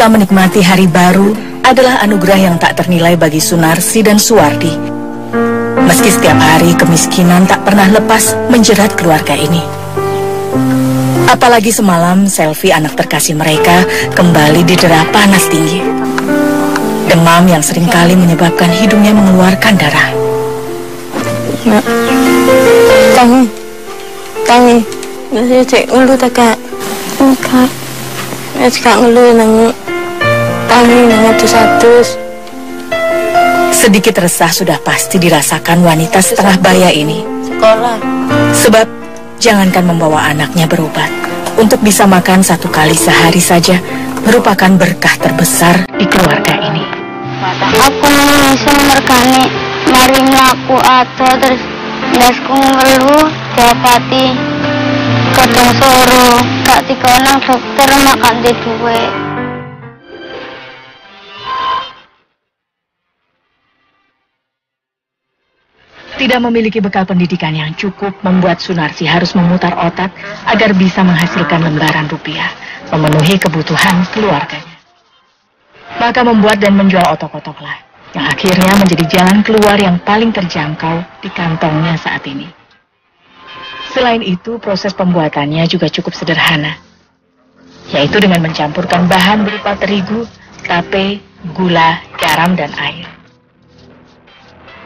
Bisa menikmati hari baru adalah anugerah yang tak ternilai bagi Sunarsi dan Suwardi. Meski setiap hari kemiskinan tak pernah lepas menjerat keluarga ini. Apalagi semalam Selvi, anak terkasih mereka, kembali didera panas tinggi. Demam yang seringkali menyebabkan hidungnya mengeluarkan darah. Nak, tangi, masih cek ngeluh tak kak? Enggak, cek ngeluh nang tangi nang atus-atus. Sedikit resah sudah pasti dirasakan wanita setengah baya ini. Sekolah. Sebab jangankan membawa anaknya berobat, untuk bisa makan 1 kali sehari saja merupakan berkah terbesar di keluarga ini. Aku bisa merekani mari mlaku atau terus ndasku ngeluh dapati kadang soro gak dikonang dokter makan di duwe. Tidak memiliki bekal pendidikan yang cukup membuat Sunarsi harus memutar otak agar bisa menghasilkan lembaran rupiah, memenuhi kebutuhan keluarganya. Maka membuat dan menjual otok-otoklah, yang akhirnya menjadi jalan keluar yang paling terjangkau di kantongnya saat ini. Selain itu, proses pembuatannya juga cukup sederhana, yaitu dengan mencampurkan bahan berupa terigu, tape, gula, garam, dan air.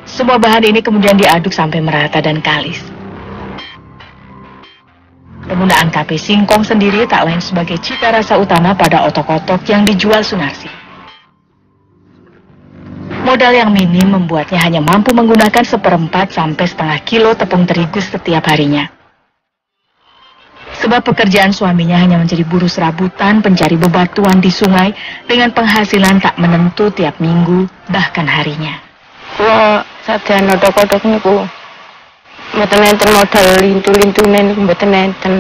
Semua bahan ini kemudian diaduk sampai merata dan kalis. Penggunaan tape singkong sendiri tak lain sebagai cita rasa utama pada otok-otok yang dijual Sunarsi. Modal yang minim membuatnya hanya mampu menggunakan 1/4 sampai setengah kilo tepung terigu setiap harinya. Sebab pekerjaan suaminya hanya menjadi buruh serabutan pencari bebatuan di sungai dengan penghasilan tak menentu tiap minggu bahkan harinya. Kula sadean otok-otok niku mboten enten modal lintu-lintune niku mboten enten.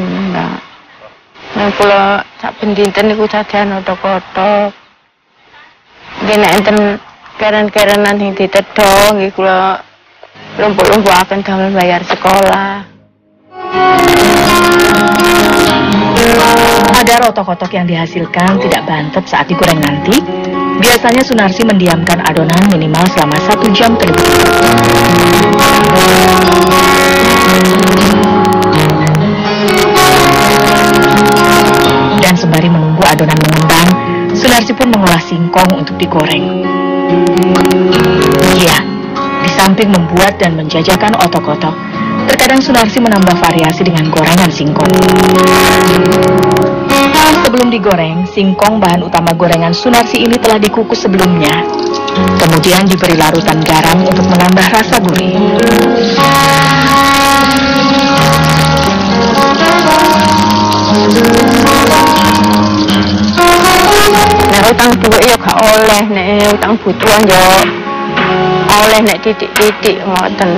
Nah kula sak dinten niku sadean otok-otok. Nggih nek enten keren-kerenan sing ditedho nggih kula lumpuh-lumpuhaken damel bayar sekolah. Agar otok-otok yang dihasilkan tidak bantet saat digoreng nanti, biasanya Sunarsi mendiamkan adonan minimal selama 1 jam terlebih dahulu. Dan sembari menunggu adonan mengembang, Sunarsi pun mengolah singkong untuk digoreng. Iya, di samping membuat dan menjajakan otok-otok, terkadang Sunarsi menambah variasi dengan gorengan singkong. Sebelum digoreng, singkong bahan utama gorengan Sunarsi ini telah dikukus sebelumnya. Kemudian diberi larutan garam untuk menambah rasa gurih. Nek utang duit ya gak oleh, nek utang butuhan ya oleh nek titik-titik ngoten.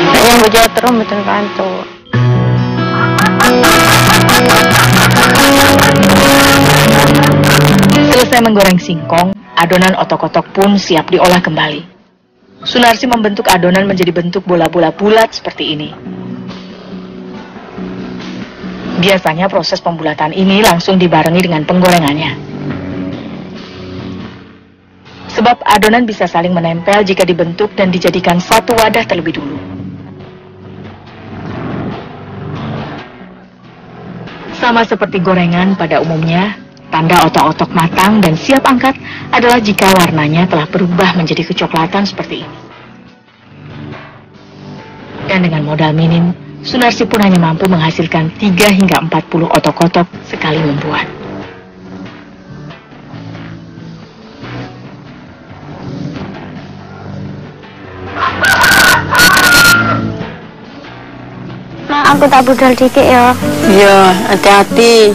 Nek yang bojo terus mboten kantuk. Selesai menggoreng singkong, adonan otok-otok pun siap diolah kembali. Sunarsi membentuk adonan menjadi bentuk bola-bola bulat seperti ini. Biasanya proses pembulatan ini langsung dibarengi dengan penggorengannya. Sebab adonan bisa saling menempel jika dibentuk dan dijadikan satu wadah terlebih dulu. Sama seperti gorengan pada umumnya, tanda otok-otok matang dan siap angkat adalah jika warnanya telah berubah menjadi kecoklatan seperti ini. Dan dengan modal minim, Sunarsi pun hanya mampu menghasilkan 3 hingga 40 otok-otok sekali membuat. Mak, aku tak budal dikit ya. Iya, hati-hati.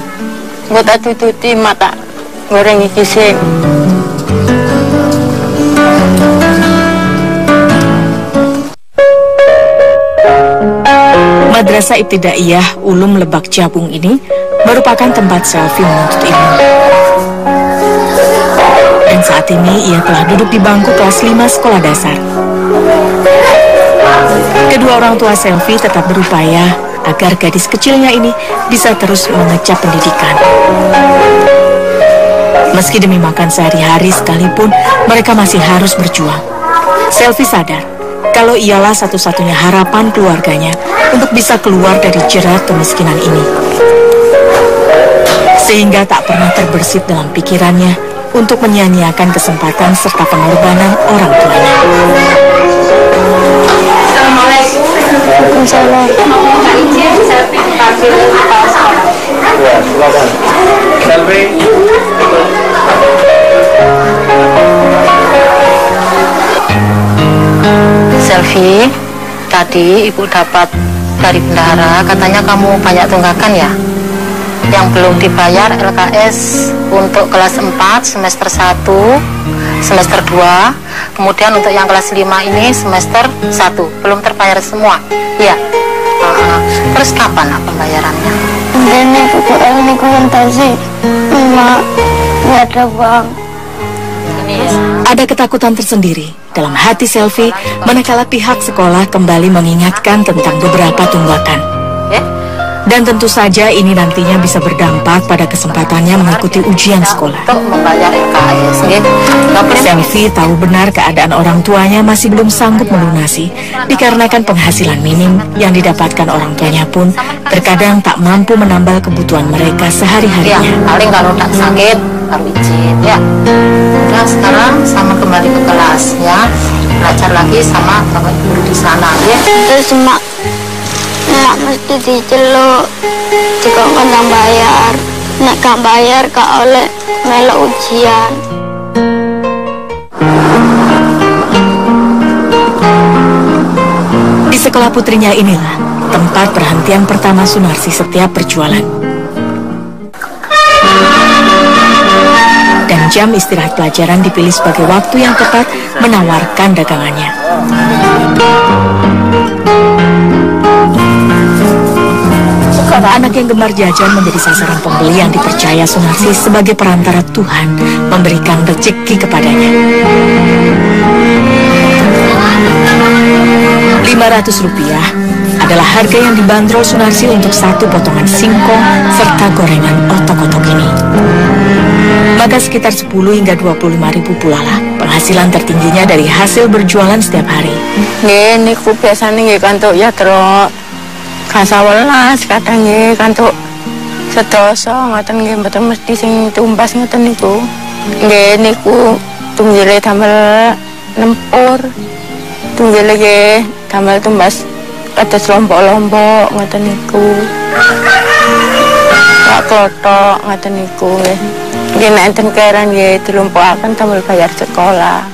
Engko tak tututi mata goreng iki sing. Madrasah Ibtidaiyah Ulum Lebak Jabung ini merupakan tempat Selvi menuntut ilmu. Dan saat ini ia telah duduk di bangku kelas 5 sekolah dasar. Kedua orang tua Selvi tetap berupaya agar gadis kecilnya ini bisa terus mengecap pendidikan. Meski demi makan sehari-hari sekalipun, mereka masih harus berjuang. Selvi sadar kalau ialah satu-satunya harapan keluarganya untuk bisa keluar dari jerat kemiskinan ini. Sehingga tak pernah terbersit dalam pikirannya untuk menyia-nyiakan kesempatan serta pengorbanan orang tuanya. Selvi, tadi ibu dapat dari bendahara, katanya kamu banyak tunggakan ya? Yang belum dibayar LKS untuk kelas 4, semester 1, semester 2, kemudian untuk yang kelas 5 ini semester 1, belum terbayar semua. Iya. Terus kapan pembayarannya? Ini aku sih, Mak, nggak ada uang. Ada ketakutan tersendiri dalam hati Selvi manakala pihak sekolah kembali mengingatkan tentang beberapa tunggakan. Dan tentu saja ini nantinya bisa berdampak pada kesempatannya mengikuti ujian sekolah. Untuk membayar LKS, Selvi tahu benar keadaan orang tuanya masih belum sanggup melunasi, dikarenakan penghasilan minim yang didapatkan orang tuanya pun terkadang tak mampu menambal kebutuhan mereka sehari-harinya. Ya, paling kalau tak sakit baru izin ya. Udah sekarang sama kembali ke kelas ya, belajar lagi sama bapak guru di sana ya. Terus mak mesti diceluk jika nggak bayar, nek gak bayar gak oleh melok ujian. Di sekolah putrinya inilah tempat perhentian pertama Sunarsi setiap berjualan. Dan jam istirahat pelajaran dipilih sebagai waktu yang tepat menawarkan dagangannya. Anak yang gemar jajan menjadi sasaran pembeli yang dipercaya Sunarsi sebagai perantara Tuhan memberikan rezeki kepadanya. Rp500 adalah harga yang dibanderol Sunarsi untuk satu potongan singkong serta gorengan otok-otok ini. Maka sekitar 10 hingga 25 ribu pula lah penghasilan tertingginya dari hasil berjualan setiap hari. Ini ku biasanya nggih kantuk ya terus kasawelas kadang nggih kantuk sedoso ngoten nggih mboten mesti sing tumbas ngoten niku. Nggih niku tunggile damel nempur. Tunggile nggih damel tumbas kados lombok-lombok ngoten niku. Pak klothok ngoten niku nggih. Nggih nek enten keran nggih dilumpuhaken damel bayar sekolah.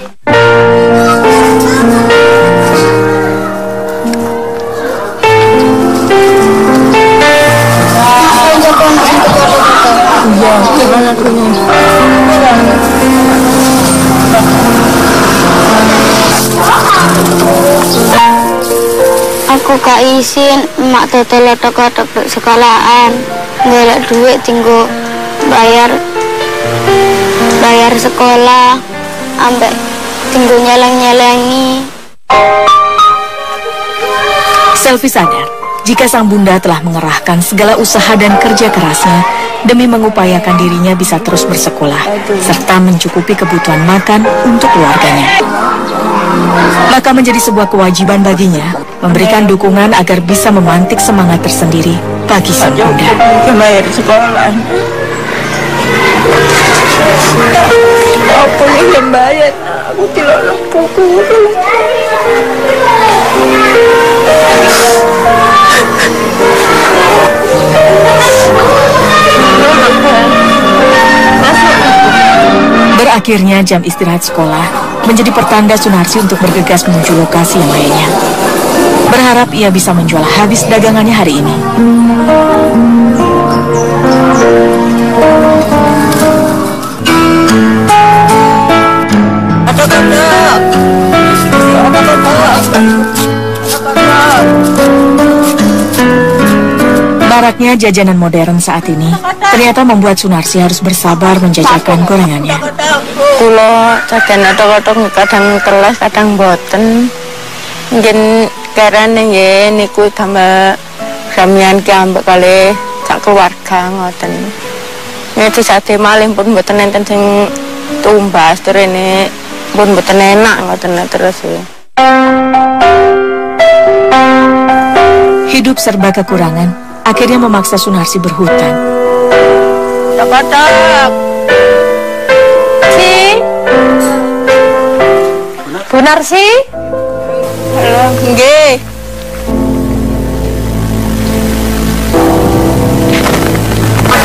Aku gak izin emak dodol otok-otok di sekolahan, ngelak duit tinggal bayar sekolah, ambek tinggal nyeleng-nyelengi. Selvi sadar jika sang bunda telah mengerahkan segala usaha dan kerja kerasnya demi mengupayakan dirinya bisa terus bersekolah serta mencukupi kebutuhan makan untuk keluarganya. Maka menjadi sebuah kewajiban baginya memberikan dukungan agar bisa memantik semangat tersendiri bagi sang bunda. Bayar sekolah. Apa yang membayar? Aku tidak buku. Berakhirnya jam istirahat sekolah menjadi pertanda Sunarsi untuk bergegas menuju lokasi yang lainnya. Berharap ia bisa menjual habis dagangannya hari ini. Maraknya jajanan modern saat ini ternyata membuat Sunarsi harus bersabar menjajakan gorengannya. Kula jajan otok-otok kadang telas kadang boten. Nggih karane nggih niku damel samian ki ambek kalih sak keluarga ngoten. Nek disate malih pun mboten enten sing tumbas terene pun mboten enak ngoten terus ya. Hidup serba kekurangan akhirnya memaksa Sunarsi berhutang. Tok-tok. Si. Bu Narsi? Halo, nggih.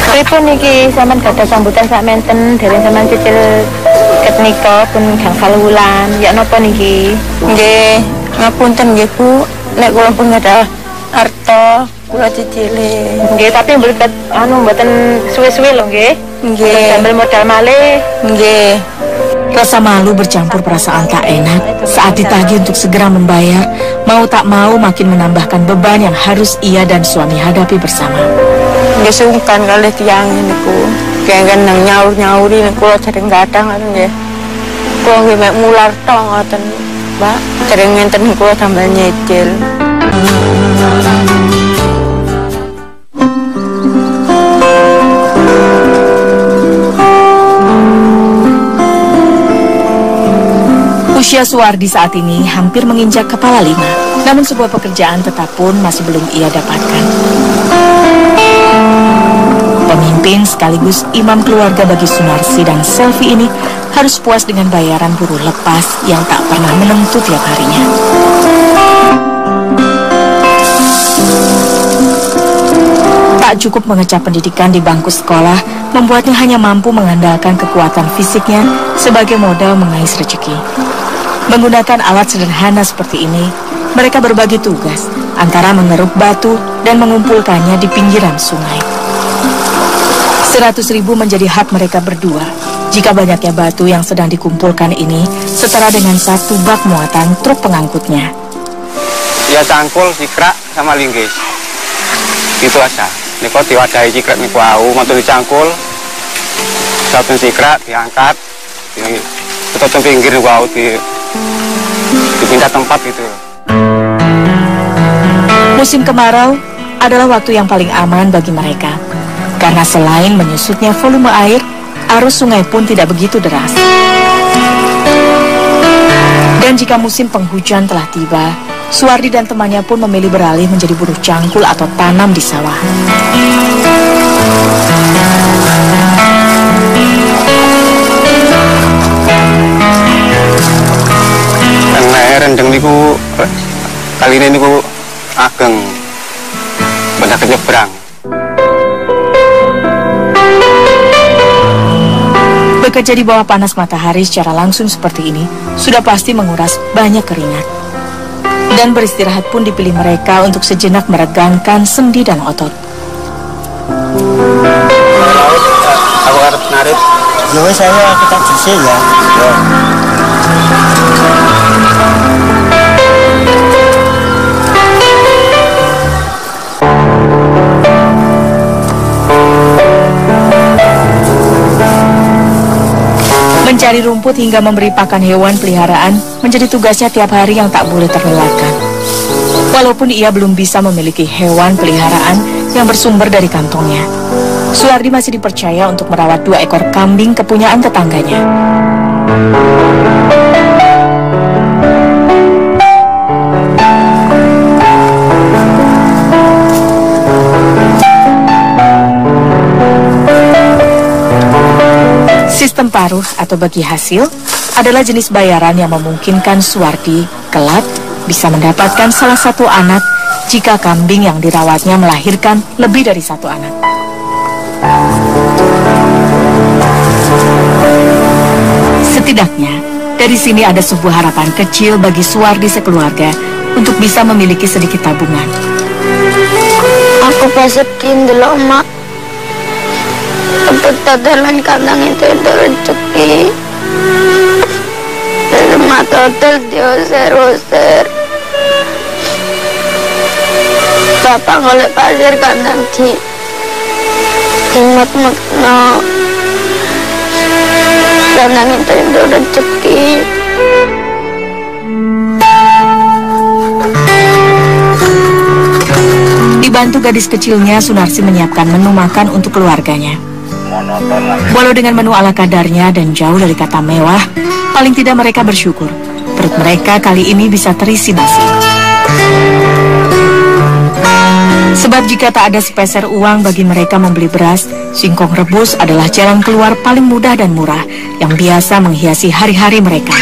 Pripun niki sampean gadah sambutan sak menten dereng sampean cicil ket nika pun gangsal wulan. Ya napa niki? Nggih, ngapunten nggih Bu, nek kula pun gadah arta kula cicile. Nggih, tapi mboten suwe-suwe lho nggih. Nggih. Sambil modal malih. Nggih. Rasa malu bercampur perasaan tak enak saat ditagih untuk segera membayar, mau tak mau makin menambahkan beban yang harus ia dan suami hadapi bersama. Nggih sungkan kalih tiyang niku. Kengken nang nyaur-nyauri niku dereng kadang ngoten nggih. Kula nggih mek mular tok ngoten, Mbak. Dereng ngenten kula tambah nyicil. Usia Suwardi saat ini hampir menginjak kepala 5, namun sebuah pekerjaan tetap pun masih belum ia dapatkan. Pemimpin sekaligus imam keluarga bagi Sunarsi dan Selvi ini harus puas dengan bayaran buruh lepas yang tak pernah menentu tiap harinya. Tak cukup mengecap pendidikan di bangku sekolah, membuatnya hanya mampu mengandalkan kekuatan fisiknya sebagai modal mengais rezeki. Menggunakan alat sederhana seperti ini, mereka berbagi tugas antara mengeruk batu dan mengumpulkannya di pinggiran sungai. 100.000 menjadi hak mereka berdua jika banyaknya batu yang sedang dikumpulkan ini setara dengan 1 bak muatan truk pengangkutnya. Ya cangkul, sikrak, sama linggis. Itu aja. Niko diwadahi sikrak niku au, mantu dicangkul. Satu sikrak diangkat, ditutup pinggir niku au dipindah tempat gitu. Musim kemarau adalah waktu yang paling aman bagi mereka. Karena selain menyusutnya volume air, arus sungai pun tidak begitu deras. Dan jika musim penghujan telah tiba, Suwardi dan temannya pun memilih beralih menjadi buruh cangkul atau tanam di sawah. Rendeng niku kali ini niku ageng banyak nyebrang. Bekerja di bawah panas matahari secara langsung seperti ini sudah pasti menguras banyak keringat. Dan beristirahat pun dipilih mereka untuk sejenak meregangkan sendi dan otot. Aku harus narik. Ya saya kita juse ya. Mencari rumput hingga memberi pakan hewan peliharaan menjadi tugasnya tiap hari yang tak boleh terlewatkan. Walaupun ia belum bisa memiliki hewan peliharaan yang bersumber dari kantongnya, Suwardi masih dipercaya untuk merawat 2 ekor kambing kepunyaan tetangganya. Sistem paruh atau bagi hasil adalah jenis bayaran yang memungkinkan Suwardi kelak bisa mendapatkan salah satu anak jika kambing yang dirawatnya melahirkan lebih dari 1 anak. Setidaknya, dari sini ada sebuah harapan kecil bagi Suwardi sekeluarga untuk bisa memiliki sedikit tabungan. Aku pesekin dulu mak. Untuk totalan kandang itu rezeki. Rumah total diusir-usir. Bapak ngoleh pasir kandang di ingat makna kandang itu rezeki. Dibantu gadis kecilnya, Sunarsi menyiapkan menu makan untuk keluarganya. Walau dengan menu ala kadarnya dan jauh dari kata mewah, paling tidak mereka bersyukur. Perut mereka kali ini bisa terisi nasi. Sebab jika tak ada sepeser uang bagi mereka membeli beras, singkong rebus adalah jalan keluar paling mudah dan murah yang biasa menghiasi hari-hari mereka.